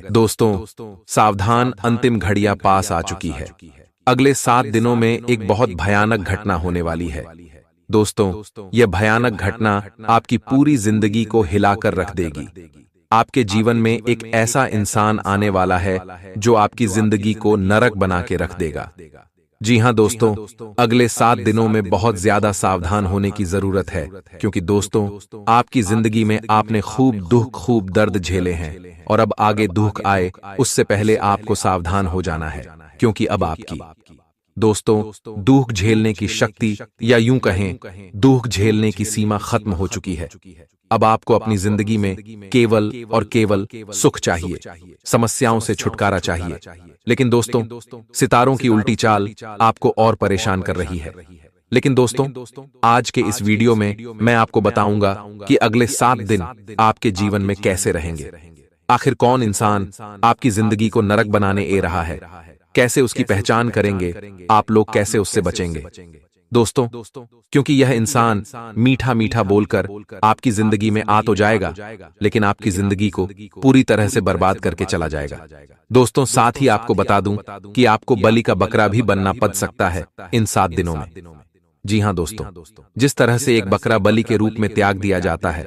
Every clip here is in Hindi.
दोस्तों, सावधान, अंतिम घड़ियां पास आ चुकी है। अगले 7 दिनों में एक बहुत भयानक घटना होने वाली है। दोस्तों, यह भयानक घटना आपकी पूरी जिंदगी को हिलाकर रख देगी। आपके जीवन में एक ऐसा इंसान आने वाला है जो आपकी जिंदगी को नरक बना के रख देगा। जी हां दोस्तों, अगले 7 दिनों में बहुत ज्यादा सावधान होने की जरूरत है, क्योंकि दोस्तों, आपकी जिंदगी में आपने खूब दुख, खूब दर्द झेले हैं, और अब आगे दुख आए उससे पहले आपको सावधान हो जाना है, क्योंकि अब आपकी दोस्तों दुख झेलने की शक्ति, या यूं कहें दुख झेलने की सीमा खत्म हो चुकी है। अब आपको अपनी जिंदगी में केवल और केवल सुख चाहिए, समस्याओं से छुटकारा चाहिए। लेकिन दोस्तों, सितारों की उल्टी चाल आपको और परेशान कर रही है। लेकिन दोस्तों, आज के इस वीडियो में मैं आपको बताऊंगा कि अगले 7 दिन आपके जीवन में कैसे रहेंगे। आखिर कौन इंसान आपकी जिंदगी को नरक बनाने आ रहा है, कैसे उसकी पहचान करेंगे, आप लोग कैसे उससे बचेंगे। दोस्तों, क्योंकि यह इंसान मीठा मीठा बोलकर आपकी जिंदगी में आ तो जाएगा, लेकिन आपकी जिंदगी को पूरी तरह से बर्बाद करके चला जाएगा। दोस्तों, साथ ही आपको बता दूं कि आपको बलि का बकरा भी बनना पड़ सकता है इन 7 दिनों में। जी हां दोस्तों, जिस तरह से एक बकरा बलि के रूप में त्याग दिया जाता है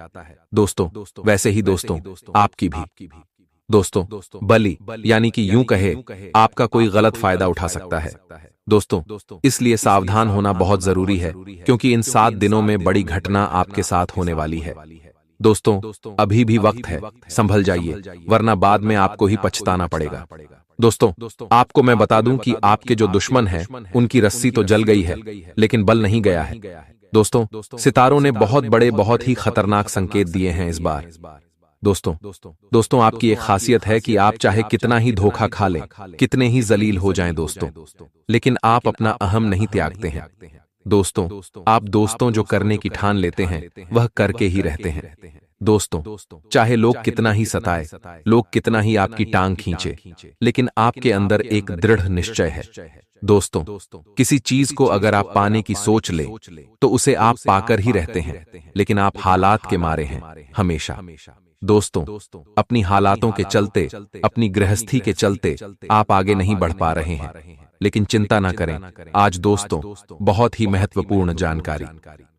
दोस्तों, वैसे ही दोस्तों आपकी भी दोस्तों बलि, यानी कि यूं कहे आपका कोई गलत फायदा उठा सकता है। दोस्तों, इसलिए सावधान होना बहुत जरूरी है, क्योंकि इन 7 दिनों में बड़ी घटना आपके साथ होने वाली है। दोस्तों, अभी भी वक्त है, संभल जाइए, वरना बाद में आपको ही पछताना पड़ेगा। दोस्तों, आपको मैं बता दूं कि आपके जो दुश्मन हैं, उनकी रस्सी तो जल गई है, लेकिन बल नहीं गया है। दोस्तों, सितारों ने बहुत बड़े, बहुत ही खतरनाक संकेत दिए हैं इस बार। दोस्तों, आपकी एक खासियत है कि आप चाहे कितना ही धोखा खा लें, कितने ही जलील हो जाएं दोस्तों, लेकिन आप अपना अहम नहीं त्यागते हैं। दोस्तों, आप दोस्तों जो करने की ठान लेते हैं, वह करके ही रहते हैं। दोस्तों, चाहे लोग कितना ही सताए, लोग कितना ही आपकी टांग खींचे, लेकिन आपके अंदर एक दृढ़ निश्चय है। दोस्तों, किसी चीज को अगर आप पाने की सोच ले, तो उसे आप पाकर ही रहते हैं, लेकिन आप हालात के मारे हैं हमेशा। दोस्तों, अपनी हालातों के चलते, अपनी गृहस्थी के चलते आप आगे नहीं बढ़ पा रहे हैं, लेकिन चिंता ना करें। आज दोस्तों बहुत ही महत्वपूर्ण जानकारी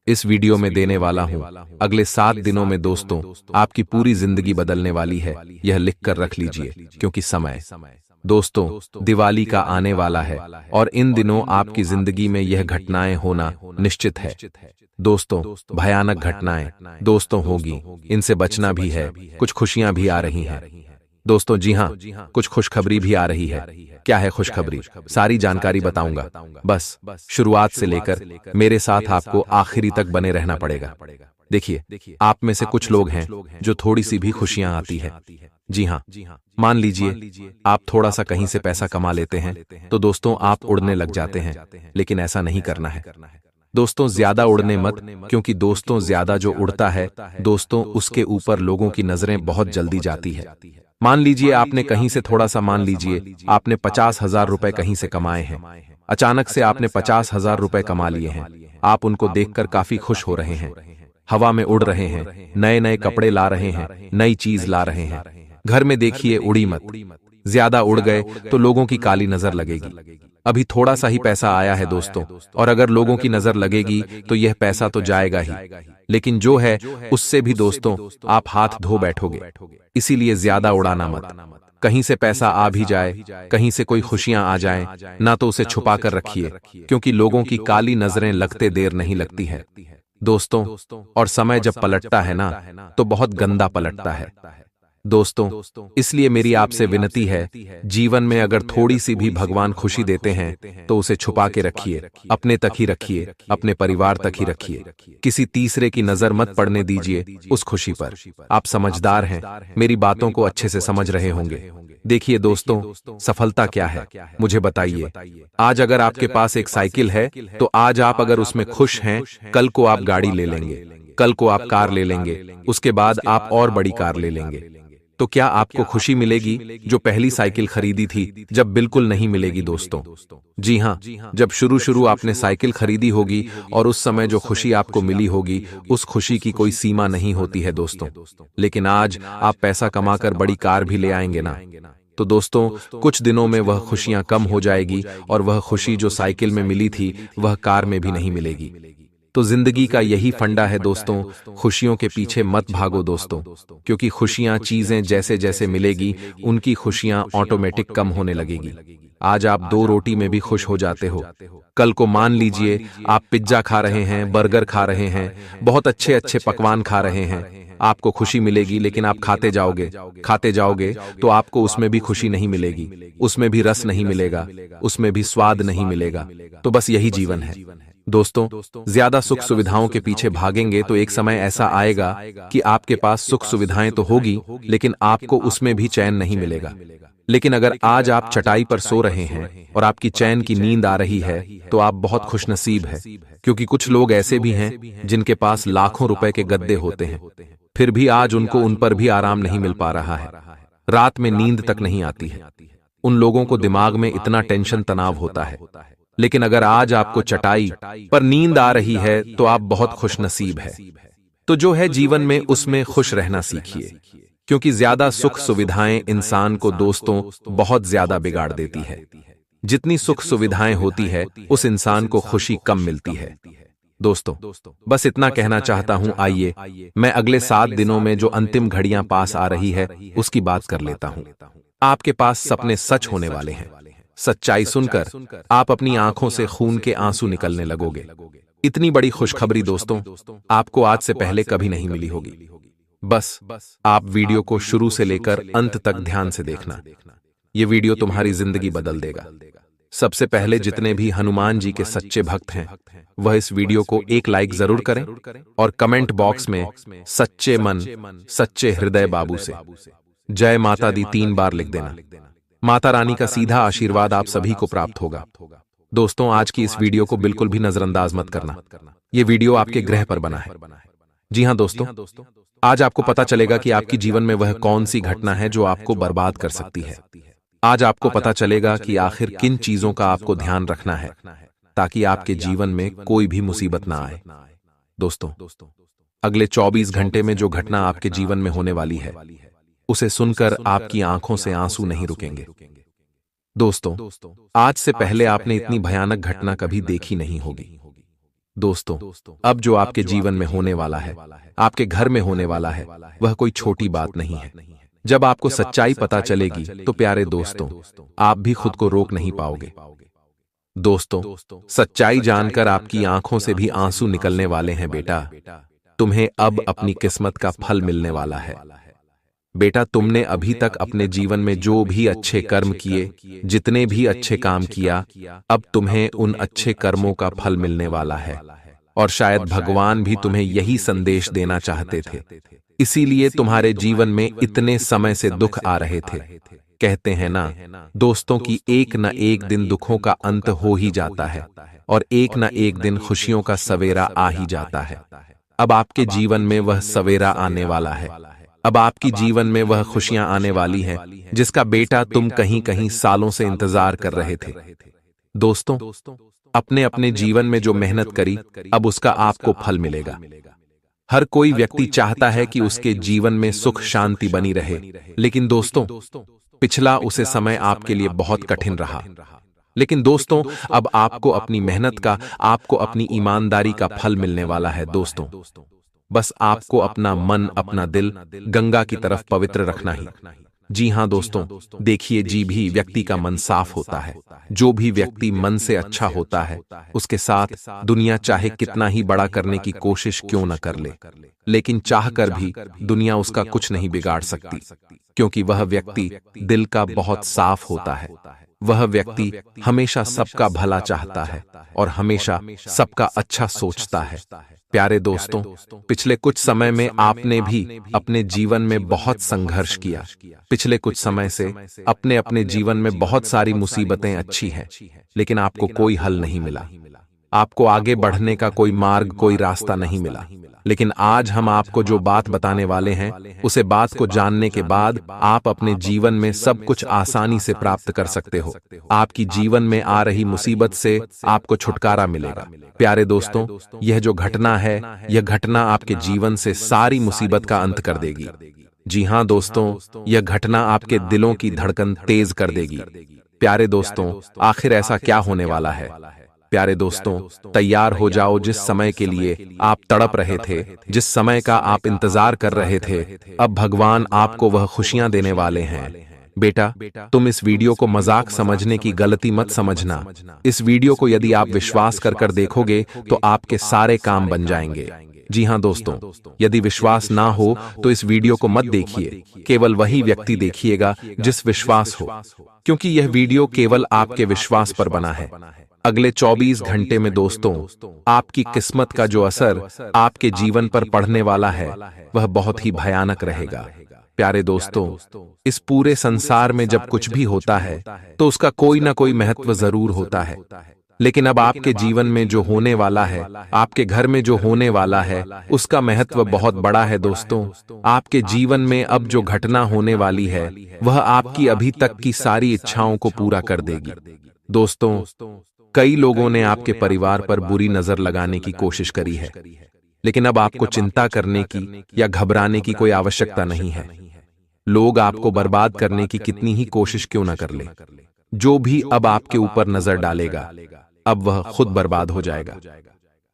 इस वीडियो में देने वाला हूं। अगले 7 दिनों में दोस्तों आपकी पूरी जिंदगी बदलने वाली है, यह लिख कर रख लीजिए, क्योंकि समय दोस्तों दिवाली का आने वाला है, और इन दिनों आपकी जिंदगी में यह घटनाएं होना निश्चित है। दोस्तों, भयानक घटनाएं दोस्तों होगी, इनसे बचना भी है। कुछ खुशियां भी आ रही हैं दोस्तों। जी हां, कुछ खुशखबरी भी आ रही है। क्या है खुशखबरी, सारी जानकारी बताऊंगा। बस शुरुआत से लेकर मेरे साथ आपको आखिरी तक बने रहना पड़ेगा। देखिए, आप में से कुछ लोग हैं जो थोड़ी सी भी खुशियां आती है। जी हां, मान लीजिए आप थोड़ा सा कहीं से पैसा कमा लेते हैं, तो दोस्तों आप उड़ने लग जाते हैं, लेकिन ऐसा नहीं करना है। दोस्तों, ज्यादा उड़ने मत, क्योंकि दोस्तों ज्यादा जो उड़ता है दोस्तों, उसके ऊपर लोगों की नजरें बहुत जल्दी जाती है। मान लीजिए आपने कहीं से थोड़ा सा, मान लीजिए आपने 50,000 रुपए कहीं से कमाए हैं। अचानक से आपने 50,000 रुपए कमा लिए हैं। आप उनको देखकर काफी खुश हो रहे हैं, हवा में उड़ रहे हैं, नए नए कपड़े ला रहे हैं, नई चीज ला रहे हैं। घर में देखिए, उड़ी मत, ज्यादा उड़ गए तो लोगों की काली नजर लगेगी। अभी थोड़ा सा ही पैसा आया है दोस्तों, और अगर लोगों की नजर लगेगी तो यह पैसा तो जाएगा ही, लेकिन जो है उससे भी दोस्तों आप हाथ धो बैठोगे। इसीलिए ज्यादा उड़ाना मत। कहीं से पैसा आ भी जाए, कहीं से कोई खुशियां आ जाएं, ना तो उसे छुपा कर रखिए, क्योंकि लोगों की काली नजरें लगते देर नहीं लगती है दोस्तों। और समय जब पलटता है ना, तो बहुत गंदा पलटता है दोस्तों। इसलिए मेरी आपसे विनती है, जीवन में अगर थोड़ी सी भी भगवान खुशी देते हैं तो उसे छुपा के रखिए, अपने तक ही रखिए, अपने परिवार तक ही रखिए। किसी तीसरे की नजर मत पड़ने दीजिए उस खुशी पर। आप समझदार हैं, मेरी बातों को अच्छे से समझ रहे होंगे। देखिए दोस्तों, सफलता क्या है मुझे बताइए। आज अगर आपके पास एक साइकिल है, तो आज आप अगर उसमें खुश हैं, कल को आप गाड़ी ले लेंगे, कल को आप कार ले लेंगे, उसके बाद आप और बड़ी कार ले लेंगे। तो क्या आपको खुशी मिलेगी जो पहली साइकिल खरीदी थी? जब बिल्कुल नहीं मिलेगी दोस्तों। जी हाँ, जब शुरू शुरू आपने साइकिल खरीदी होगी और उस समय जो खुशी आपको मिली होगी, उस खुशी की कोई सीमा नहीं होती है दोस्तों। लेकिन आज आप पैसा कमाकर बड़ी कार भी ले आएंगे ना, तो दोस्तों कुछ दिनों में वह खुशियां कम हो जाएगी और वह खुशी जो साइकिल में मिली थी वह कार में भी नहीं मिलेगी। तो जिंदगी का यही फंडा है दोस्तों, खुशियों के पीछे मत भागो दोस्तों, क्योंकि खुशियां चीजें जैसे जैसे मिलेगी उनकी खुशियां ऑटोमेटिक कम होने लगेगी। आज आप 2 रोटी में भी खुश हो जाते हो, कल को मान लीजिए आप पिज्जा खा रहे हैं, बर्गर खा रहे हैं, बहुत अच्छे अच्छे पकवान खा रहे हैं, आपको खुशी मिलेगी, लेकिन आप खाते जाओगे तो आपको उसमें भी खुशी नहीं मिलेगी, उसमें भी रस नहीं मिलेगा, उसमें भी स्वाद नहीं मिलेगा। तो बस यही जीवन है दोस्तों। ज्यादा सुख सुविधाओं के पीछे भागेंगे तो एक समय ऐसा आएगा कि आपके पास सुख सुविधाएं तो होगी, लेकिन आपको उसमें भी चैन नहीं मिलेगा। लेकिन अगर आज आप चटाई पर सो रहे हैं और आपकी चैन की नींद आ रही है, तो आप बहुत खुशनसीब हैं, क्योंकि कुछ लोग ऐसे भी हैं जिनके पास लाखों रुपए के गद्दे होते हैं, फिर भी आज उनको उन पर भी आराम नहीं मिल पा रहा है, रात में नींद तक नहीं आती है। उन लोगों को दिमाग में इतना टेंशन तनाव होता है। लेकिन अगर आज आपको चटाई पर नींद आ रही है तो आप बहुत खुशनसीब है। तो जो है जीवन में उसमें खुश रहना सीखिए, क्योंकि ज्यादा सुख सुविधाएं इंसान को दोस्तों बहुत ज्यादा बिगाड़ देती है। जितनी सुख सुविधाएं होती है उस इंसान को खुशी कम मिलती है। दोस्तों बस इतना कहना चाहता हूं, आइए मैं अगले 7 दिनों में जो अंतिम घड़ियां पास आ रही है उसकी बात कर लेता हूं। आपके पास सपने सच होने वाले हैं। सच्चाई सुनकर आप अपनी आंखों से खून के आंसू निकलने लगोगे। इतनी बड़ी खुशखबरी दोस्तों आपको आज से पहले कभी नहीं मिली होगी। बस आप वीडियो को शुरू से लेकर अंत तक ध्यान से देखना, यह वीडियो तुम्हारी जिंदगी बदल देगा। सबसे पहले जितने भी हनुमान जी के सच्चे भक्त हैं वह इस वीडियो को एक लाइक जरूर करें और कमेंट बॉक्स में सच्चे मन सच्चे हृदय बाबू से जय माता दी 3 बार लिख देना। माता रानी का सीधा आशीर्वाद आप सभी को प्राप्त होगा। दोस्तों आज की इस वीडियो को बिल्कुल भी नजरअंदाज मत करना, यह वीडियो आपके ग्रह पर बना है। जी हां दोस्तों, आज आपको पता चलेगा कि आपकी जीवन में वह कौन सी घटना है जो आपको बर्बाद कर सकती है। आज आपको पता चलेगा कि आखिर किन चीजों का आपको ध्यान रखना है ताकि आपके जीवन में कोई भी मुसीबत ना आए। दोस्तों अगले 24 घंटे में जो घटना आपके जीवन में होने वाली है उसे सुनकर आपकी आंखों से आंसू नहीं रुकेंगे। दोस्तों आज से पहले आपने इतनी भयानक घटना कभी देखी नहीं होगी। दोस्तों अब जो आपके जीवन में होने वाला है, आपके घर में होने वाला है, वह कोई छोटी बात नहीं है। जब आपको सच्चाई पता चलेगी तो प्यारे दोस्तों आप भी खुद को रोक नहीं पाओगे। दोस्तों सच्चाई जानकर आपकी आंखों से भी आंसू निकलने वाले हैं। बेटा तुम्हें अब अपनी किस्मत का फल मिलने वाला है। बेटा तुमने अभी तक अपने जीवन में जो भी अच्छे कर्म किए, जितने भी अच्छे काम किया, अब तुम्हें उन अच्छे कर्मों का फल मिलने वाला है। और शायद भगवान भी तुम्हें यही संदेश देना चाहते थे, इसीलिए तुम्हारे जीवन में इतने समय से दुख आ रहे थे। कहते हैं ना दोस्तों कि एक न एक दिन दुखों का अंत हो ही जाता है और एक न एक दिन खुशियों का सवेरा आ ही जाता है। अब आपके जीवन में वह सवेरा आने वाला है। अब आपकी जीवन में वह खुशियां आने वाली हैं जिसका बेटा तुम कहीं कहीं सालों से इंतजार कर रहे थे। दोस्तों अपने अपने जीवन में जो मेहनत करी अब उसका आपको फल मिलेगा। हर कोई व्यक्ति चाहता है कि उसके जीवन में सुख शांति बनी रहे, लेकिन दोस्तों पिछला उसे समय आपके लिए बहुत कठिन रहा। लेकिन दोस्तों अब आपको अपनी मेहनत का, आपको अपनी ईमानदारी का फल मिलने वाला है। दोस्तों बस आपको अपना मन, अपना दिल गंगा की तरफ पवित्र रखना ही। जी हां दोस्तों, देखिए जी भी व्यक्ति का मन साफ होता है। जो भी व्यक्ति मन से अच्छा होता है उसके साथ दुनिया चाहे कितना ही बड़ा करने की कोशिश क्यों न कर ले, लेकिन चाहकर भी दुनिया उसका कुछ नहीं बिगाड़ सकती, क्योंकि वह व्यक्ति दिल का बहुत साफ होता है। वह व्यक्ति हमेशा सबका भला चाहता है और हमेशा सबका अच्छा सोचता है। प्यारे दोस्तों पिछले कुछ समय में आपने भी अपने जीवन में बहुत संघर्ष किया। पिछले कुछ समय से अपने अपने जीवन में बहुत सारी मुसीबतें अच्छी हैं, लेकिन आपको कोई हल नहीं मिला। आपको आगे बढ़ने का कोई मार्ग, कोई रास्ता नहीं मिला। लेकिन आज हम आपको जो बात बताने वाले हैं, उसे बात को जानने के बाद आप अपने जीवन में सब कुछ आसानी से प्राप्त कर सकते हो। आपकी जीवन में आ रही मुसीबत से आपको छुटकारा मिलेगा। प्यारे दोस्तों, यह जो घटना है, यह घटना आपके जीवन से सारी मुसीबत का अंत कर देगी। जी हां दोस्तों, यह घटना आपके दिलों की धड़कन तेज कर देगी। प्यारे दोस्तों, आखिर ऐसा क्या होने वाला है? प्यारे दोस्तों, तैयार हो जाओ। जिस समय के लिए आप तड़प रहे थे, जिस समय का आप इंतजार कर रहे थे, अब भगवान आपको वह खुशियां देने वाले हैं। बेटा, तुम इस वीडियो को मजाक समझने की गलती मत समझना। इस वीडियो को यदि आप विश्वास कर देखोगे तो आपके सारे काम बन जाएंगे। जी हां दोस्तों, यदि विश्वास ना हो तो इस वीडियो को मत देखिए। केवल वही व्यक्ति देखिएगा जिस विश्वास हो, क्योंकि यह वीडियो केवल आपके विश्वास पर बना है। अगले 24 घंटे में दोस्तों, आपकी किस्मत का जो असर आपके जीवन पर पड़ने वाला है, वह बहुत ही भयानक रहेगा। प्यारे दोस्तों, इस पूरे संसार में जब कुछ भी होता है तो उसका कोई ना कोई महत्व जरूर होता है। लेकिन अब आपके जीवन में जो होने वाला है, आपके घर में जो होने वाला है, उसका महत्व बहुत बड़ा है दोस्तों। आपके जीवन में अब जो घटना होने वाली है, वह आपकी अभी तक की सारी इच्छाओं को पूरा कर देगी। दोस्तों, कई लोगों ने आपके परिवार पर बुरी नजर लगाने की कोशिश करी है, लेकिन अब आपको चिंता करने की या घबराने की कोई आवश्यकता नहीं है। लोग आपको बर्बाद करने की कितनी ही कोशिश क्यों न कर ले, जो भी अब आपके ऊपर नजर डालेगा, अब वह खुद बर्बाद हो जाएगा।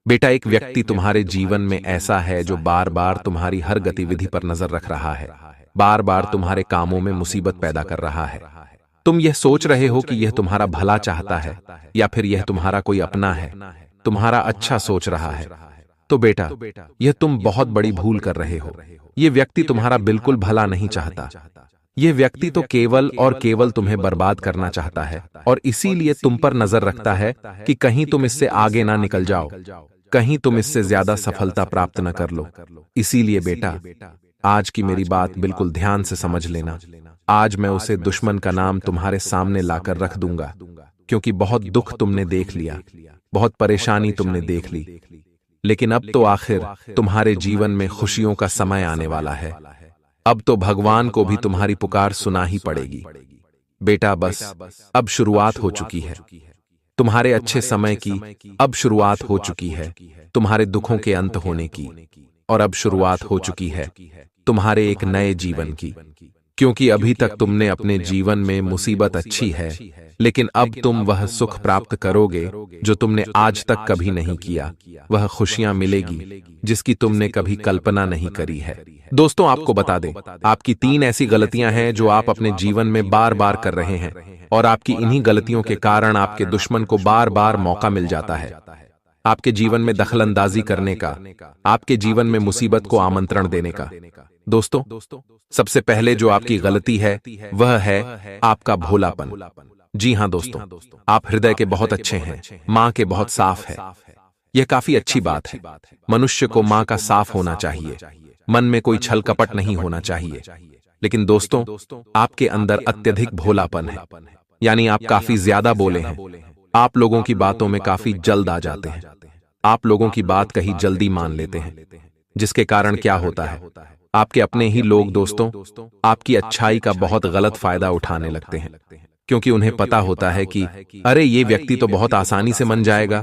बेटा, एक व्यक्ति तुम्हारे जीवन में ऐसा है जो बार बार तुम्हारी हर गतिविधि पर नजर रख रहा है, बार बार तुम्हारे कामों में मुसीबत पैदा कर रहा है। तुम यह सोच रहे हो कि यह तुम्हारा भला चाहता है या फिर यह तुम्हारा कोई अपना है, तुम्हारा अच्छा सोच रहा है। तो बेटा, यह तुम बहुत बड़ी भूल कर रहे हो। यह व्यक्ति तुम्हारा बिल्कुल भला नहीं चाहता। यह व्यक्ति तो केवल और केवल तुम्हें बर्बाद करना चाहता है, और इसीलिए तुम पर नजर रखता है कि कहीं तुम इससे आगे ना निकल जाओ, कहीं तुम इससे ज्यादा सफलता प्राप्त न कर लो। इसीलिए बेटा, आज की मेरी बात बिल्कुल ध्यान से समझ लेना। आज मैं उसे दुश्मन का नाम तुम्हारे सामने लाकर रख दूंगा, क्योंकि बहुत दुख तुमने देख लिया, बहुत परेशानी तुमने देख ली, लेकिन अब तो आखिर तुम्हारे जीवन में खुशियों का समय आने वाला है। अब तो भगवान को भी तुम्हारी पुकार सुना ही पड़ेगी। बेटा, बस अब शुरुआत हो चुकी है तुम्हारे अच्छे समय की। अब शुरुआत हो चुकी है तुम्हारे दुखों के अंत होने की, और अब शुरुआत हो चुकी है तुम्हारे एक नए जीवन की। क्योंकि अभी तक तुमने अपने जीवन में मुसीबत अच्छी है, लेकिन अब तुम वह सुख प्राप्त करोगे जो तुमने आज तक कभी नहीं किया। वह खुशियां मिलेगी जिसकी तुमने कभी कल्पना नहीं करी है। दोस्तों, आपको बता दें, आपकी 3 ऐसी गलतियां हैं जो आप अपने जीवन में बार बार कर रहे हैं, और आपकी इन्हीं गलतियों के कारण आपके दुश्मन को बार बार मौका मिल जाता है आपके जीवन में दखलंदाजी करने का, आपके जीवन में मुसीबत को आमंत्रण देने का। दोस्तों, सबसे पहले जो आपकी गलती है वह है आपका भोलापन। जी हां दोस्तों, आप हृदय के बहुत अच्छे हैं, मां के बहुत साफ है। यह काफी अच्छी बात है। मनुष्य को मां का साफ होना चाहिए, मन में कोई छल कपट नहीं होना चाहिए। लेकिन दोस्तों, आपके अंदर अत्यधिक भोलापन है, यानी आप काफी ज्यादा बोले हैं। आप लोगों की बातों में काफी जल्द आ जाते हैं। आप लोगों की बात कहीं जल्दी मान लेते हैं, जिसके कारण क्या होता है, आपके अपने ही लोग दोस्तों आपकी अच्छाई का बहुत गलत फायदा उठाने लगते हैं, क्योंकि उन्हें पता होता है कि अरे ये व्यक्ति तो बहुत आसानी से मान जाएगा,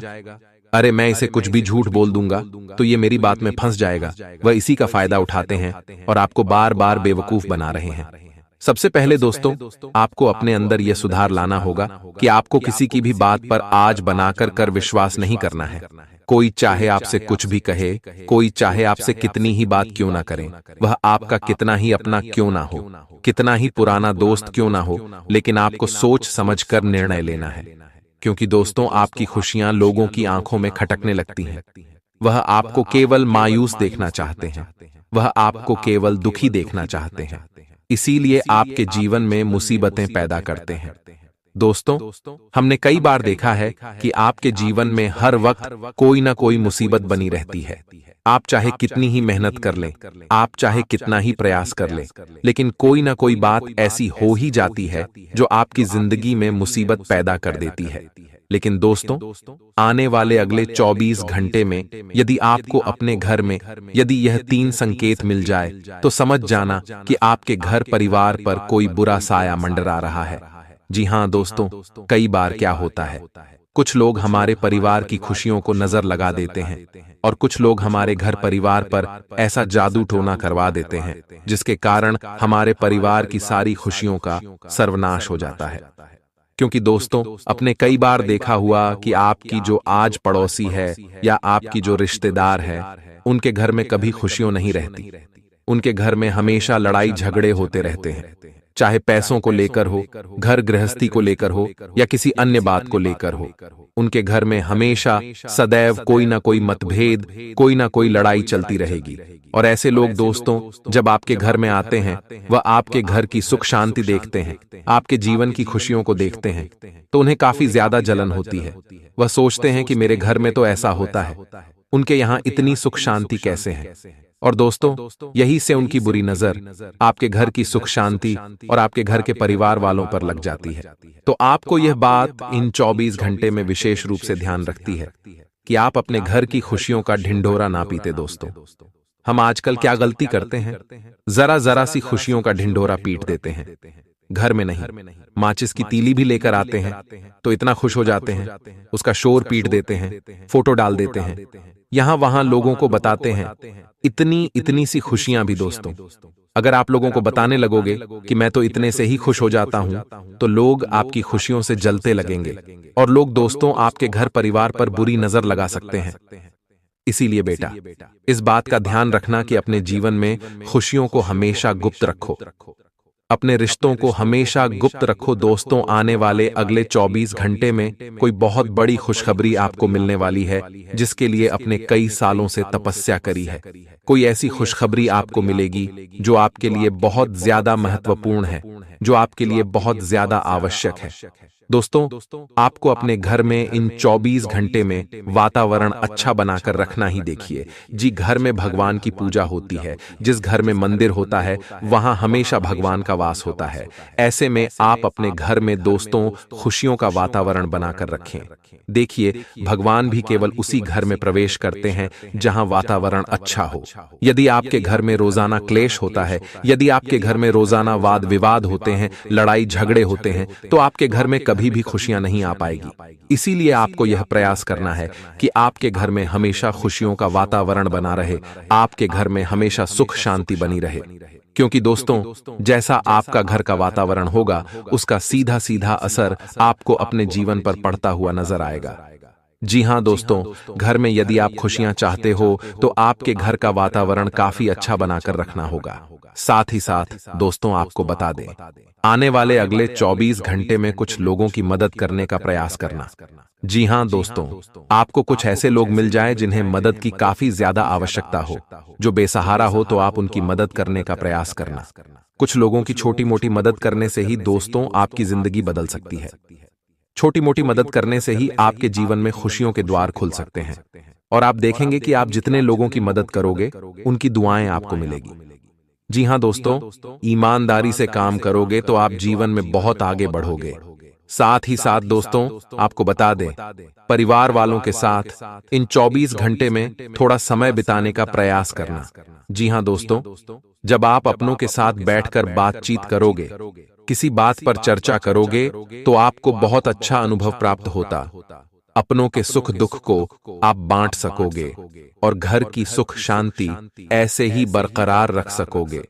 अरे मैं इसे कुछ भी झूठ बोल दूंगा तो ये मेरी बात में फंस जाएगा। वह इसी का फायदा उठाते हैं और आपको बार बार बेवकूफ बना रहे हैं। सबसे पहले दोस्तों, आपको अपने अंदर यह सुधार लाना होगा कि आपको किसी की भी बात पर आज बनाकर कर विश्वास नहीं करना है। कोई चाहे आपसे कुछ भी कहे, कोई चाहे आपसे कितनी ही बात क्यों ना करें, वह आपका कितना ही अपना क्यों ना हो, कितना ही पुराना दोस्त क्यों ना हो, लेकिन आपको सोच समझकर निर्णय लेना है। क्योंकि दोस्तों, आपकी खुशियां लोगों की आंखों में खटकने लगती हैं। वह आपको केवल मायूस देखना चाहते हैं, वह आपको केवल दुखी देखना चाहते हैं, इसीलिए आपके जीवन में मुसीबतें पैदा करते हैं। दोस्तों, हमने कई बार देखा है कि आपके जीवन में हर वक्त कोई ना कोई मुसीबत बनी रहती है। आप चाहे कितनी ही मेहनत कर लें, आप चाहे कितना ही प्रयास कर लें, लेकिन कोई ना कोई बात ऐसी हो ही जाती है जो आपकी जिंदगी में मुसीबत पैदा कर देती है। लेकिन दोस्तों, आने वाले अगले 24 घंटे में यदि आपको अपने घर में यदि यह 3 संकेत मिल जाए तो समझ जाना कि आपके घर परिवार पर कोई बुरा साया मंडरा रहा है। जी हां दोस्तों, कई बार क्या होता है, कुछ लोग हमारे परिवार की खुशियों को नजर लगा देते हैं और कुछ लोग हमारे घर परिवार पर ऐसा जादू टोना करवा देते हैं जिसके कारण हमारे परिवार की सारी खुशियों का सर्वनाश हो जाता है। क्योंकि दोस्तों, अपने कई बार देखा हुआ कि आपकी जो आज पड़ोसी है या आपकी जो रिश्तेदार है, उनके घर में कभी खुशियों नहीं रहती। उनके घर में हमेशा लड़ाई झगड़े होते रहते हैं, चाहे पैसों को लेकर हो, घर गृहस्थी को लेकर हो या किसी अन्य बात को लेकर हो। उनके घर में हमेशा सदैव कोई ना कोई मतभेद, कोई ना कोई लड़ाई चलती रहेगी। और ऐसे लोग दोस्तों, जब आपके घर में आते हैं, वह आपके घर की सुख शांति देखते हैं, आपके जीवन की खुशियों को देखते हैं, तो उन्हें काफी ज्यादा जलन होती है। वह सोचते हैं कि मेरे घर में तो ऐसा होता है, उनके यहाँ इतनी सुख शांति कैसे है। और दोस्तों, यही से उनकी बुरी नजर आपके घर की सुख शांति और आपके घर के परिवार वालों पर लग जाती है। तो आपको यह बात इन 24 घंटे में विशेष रूप से ध्यान रखती है कि आप अपने घर की खुशियों का ढिंढोरा ना पीते। दोस्तों, हम आजकल क्या गलती करते हैं, जरा जरा सी खुशियों का ढिंढोरा पीट देते हैं। घर में नहीं, माचिस की तीली भी लेकर आते हैं तो इतना खुश हो जाते हैं, उसका शोर पीट देते हैं, फोटो डाल देते हैं, यहां वहां लोगों को बताते हैं। इतनी इतनी सी खुशियां भी दोस्तों, अगर आप लोगों को बताने लगोगे कि मैं तो इतने से ही खुश हो जाता हूं, तो लोग आपकी खुशियों से जलते लगेंगे और लोग दोस्तों आपके घर परिवार पर बुरी नजर लगा सकते हैं। इसीलिए बेटा, इस बात का ध्यान रखना कि अपने जीवन में खुशियों को हमेशा गुप्त रखो, अपने रिश्तों को हमेशा गुप्त रखो। दोस्तों, आने वाले अगले 24 घंटे में कोई बहुत बड़ी खुशखबरी आपको मिलने वाली है, जिसके लिए अपने कई सालों से तपस्या करी है। कोई ऐसी खुशखबरी आपको मिलेगी जो आपके लिए बहुत ज्यादा महत्वपूर्ण है, जो आपके लिए बहुत ज्यादा आवश्यक है। दोस्तों, आपको अपने घर में इन 24 घंटे में वातावरण अच्छा बनाकर रखना ही देखिए। जी, घर में भगवान की पूजा होती है, जिस घर में मंदिर होता है वहां हमेशा भगवान का वास होता है। ऐसे में आप अपने घर में दोस्तों खुशियों का वातावरण बनाकर रखें। देखिए, भगवान भी केवल उसी घर में प्रवेश करते हैं जहां वातावरण अच्छा हो। यदि आपके घर में रोजाना क्लेश होता है, यदि आपके घर में रोजाना वाद विवाद होते हैं, लड़ाई झगड़े होते हैं, तो आपके घर में कभी भी खुशियां नहीं आ पाएगी। इसीलिए आपको यह प्रयास करना है कि आपके घर में हमेशा खुशियों का वातावरण बना रहे, आपके घर में हमेशा सुख शांति बनी रहे। क्योंकि दोस्तों, जैसा आपका घर का वातावरण होगा, उसका सीधा सीधा असर आपको अपने जीवन पर पड़ता हुआ नजर आएगा। जी हां दोस्तों, घर में यदि आप खुशियां चाहते हो तो आपके घर का वातावरण काफी अच्छा बनाकर रखना होगा। साथ ही साथ दोस्तों, आपको बता दें, आने वाले अगले 24 घंटे में कुछ लोगों की मदद करने का प्रयास करना। जी हां दोस्तों, आपको कुछ ऐसे लोग मिल जाए जिन्हें मदद की काफी ज्यादा आवश्यकता हो, जो बेसहारा हो, तो आप उनकी मदद करने का प्रयास करना। कुछ लोगों की छोटी मोटी मदद करने से ही दोस्तों आपकी जिंदगी बदल सकती है। छोटी मोटी मदद करने से ही आपके जीवन में खुशियों के द्वार खुल सकते हैं और आप देखेंगे कि आप जितने लोगों की मदद करोगे, उनकी दुआएं आपको मिलेगी। जी हां दोस्तों, ईमानदारी से काम करोगे तो आप जीवन में बहुत आगे बढ़ोगे। साथ ही साथ दोस्तों, आपको बता दें, परिवार वालों के साथ इन 24 घंटे में थोड़ा समय बिताने का प्रयास करना। जी हां दोस्तों, जब आप अपनों के साथ बैठकर बातचीत करोगे, किसी बात पर चर्चा करोगे, तो आपको बहुत अच्छा अनुभव प्राप्त होता। अपनों के सुख दुख को आप बांट सकोगे और घर की सुख शांति ऐसे ही बरकरार रख सकोगे।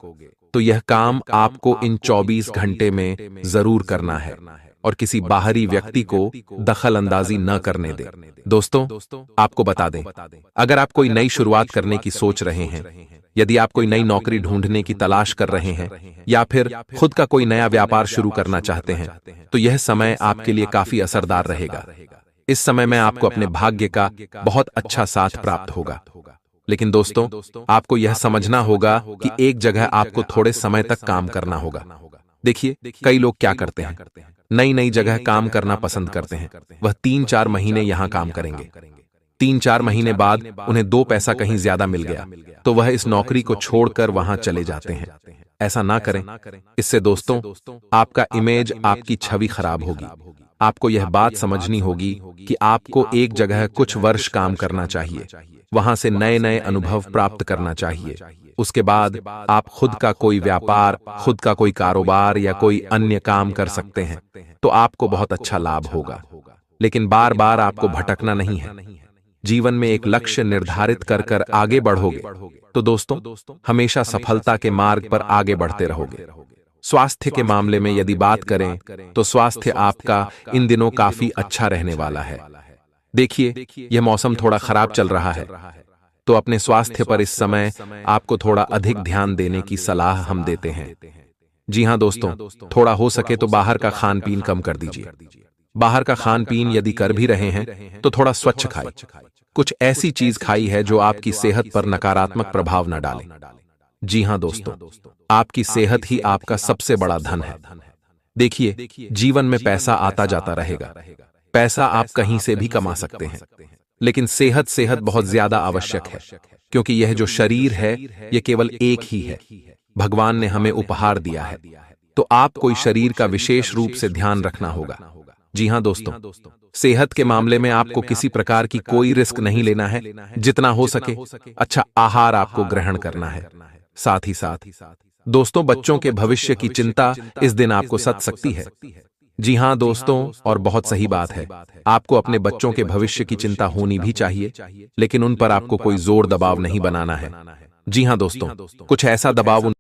तो यह काम आपको इन 24 घंटे में जरूर करना है और किसी बाहरी व्यक्ति को दखल अंदाजी न करने दें। दोस्तों, आपको बता दें, अगर आप कोई नई शुरुआत करने की सोच रहे हैं, यदि आप कोई नई नौकरी ढूंढने की तलाश कर रहे हैं या फिर खुद का कोई नया व्यापार शुरू करना चाहते हैं, तो यह समय आपके लिए काफी असरदार रहेगा। इस समय में आपको अपने भाग्य का बहुत अच्छा साथ प्राप्त होगा। लेकिन दोस्तों, आपको यह समझना होगा कि एक जगह आपको थोड़े समय तक काम करना होगा। देखिए, कई लोग क्या करते हैं, नई नई जगह काम करना पसंद करते हैं। वह 3-4 महीने यहां काम करेंगे, 3-4 महीने बाद उन्हें 2 पैसा कहीं ज्यादा मिल गया तो वह इस नौकरी को छोड़कर वहां चले जाते हैं। ऐसा ना करें। इससे दोस्तों, आपका इमेज, आपकी छवि खराब होगी। आपको यह बात समझनी होगी कि आपको एक जगह कुछ वर्ष काम करना चाहिए, वहां से नए नए अनुभव प्राप्त करना चाहिए। उसके बाद आप खुद का कोई व्यापार, खुद का कोई कारोबार या कोई अन्य काम कर सकते हैं, तो आपको बहुत अच्छा लाभ होगा। लेकिन बार बार आपको भटकना नहीं है। जीवन में एक लक्ष्य निर्धारित कर कर आगे बढ़ोगे तो दोस्तों हमेशा सफलता के मार्ग पर आगे बढ़ते रहोगे। स्वास्थ्य के मामले में यदि बात करें तो स्वास्थ्य आपका इन दिनों काफी अच्छा रहने वाला है। देखिए, यह मौसम थोड़ा खराब चल रहा है, तो अपने स्वास्थ्य पर इस समय आपको थोड़ा अधिक ध्यान देने की सलाह हम देते हैं। जी हां दोस्तों, थोड़ा हो सके तो बाहर का खान पीन कम कर दीजिए। बाहर का खान पीन यदि कर भी रहे हैं तो थोड़ा स्वच्छ खाइए। कुछ ऐसी चीज खाई है जो आपकी सेहत पर नकारात्मक प्रभाव न डाले। जी हां दोस्तों, आपकी सेहत ही आपका सबसे बड़ा धन है। देखिए, जीवन में पैसा आता जाता रहेगा, पैसा आप कहीं से भी कमा सकते हैं, लेकिन सेहत बहुत ज्यादा आवश्यक है, क्योंकि यह जो शरीर है यह केवल एक ही है, भगवान ने हमें उपहार दिया है, तो आप कोई शरीर का विशेष रूप से ध्यान रखना होगा। जी हां दोस्तों, सेहत के मामले में आपको किसी प्रकार की कोई रिस्क नहीं लेना है। जितना हो सके अच्छा आहार आपको ग्रहण करना है। साथ ही साथ दोस्तों, बच्चों के भविष्य की चिंता इस दिन आपको सता सकती है। जी हां दोस्तों, और बहुत सही बात है, आपको अपने बच्चों के भविष्य की चिंता होनी भी चाहिए, लेकिन उन पर आपको कोई जोर दबाव नहीं बनाना है। जी हां दोस्तों, कुछ ऐसा दबाव